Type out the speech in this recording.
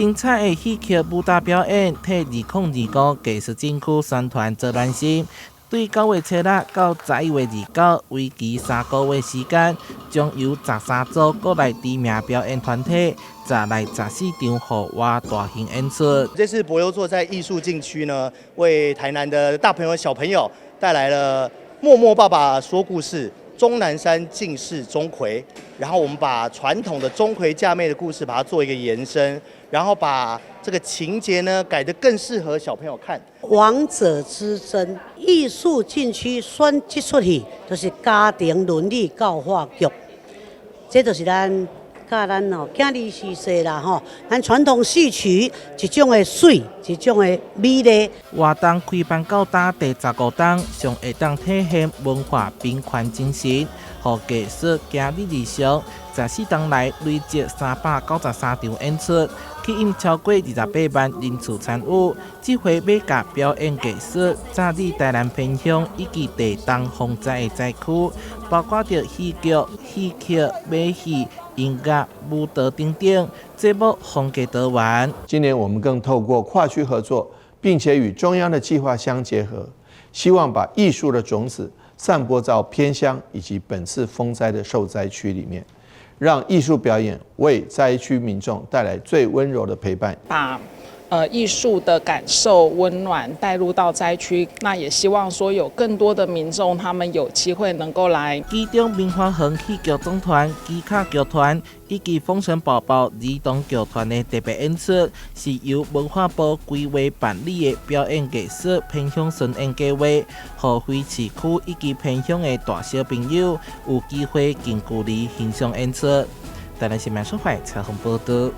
精彩的戏剧武打表演，替2025艺术禁区宣传做暖身。对9月7日到11月29，为期3个月时间，将由13组国内知名表演团体再来14场户外大型演出。这次柏油座在艺术禁区呢，为台南的大朋友小朋友带来了《默默爸爸说故事》。钟南山进士钟馗，然后我们把传统的钟馗嫁妹的故事，把它做一个延伸，然后把这个情节呢改得更适合小朋友看。王者之争艺术禁区选这出戏，就是家庭伦理教化剧，这就是咱囝儿时世啦咱传统戏曲一种的水，一种的美丽。活动开办到达第15天，上会当体现文化并宽精神，和艺术行日常。14天内累积393场演出，吸引超过28万人次参与。这回马甲表演艺术早日台南偏乡以及地东风灾的灾区，包括着戏剧、戏曲、马戏、音乐、舞蹈等等，节目风格多元。今年我们更透过跨区合作，并且与中央的计划相结合，希望把艺术的种子散播到偏乡以及本次风灾的受灾区里面，让艺术表演为灾区民众带来最温柔的陪伴。把艺术的感受、温暖带入到灾区，那也希望说有更多的民众，他们有机会能够来。其中明华园戏剧总团、基卡剧团以及风尘宝宝儿童剧团的特别演出，是由文化部规划办理的表演艺术偏乡巡演计划，让非市区以及偏乡的大小朋友有机会近距离欣赏演出。台南新闻社会采访报道。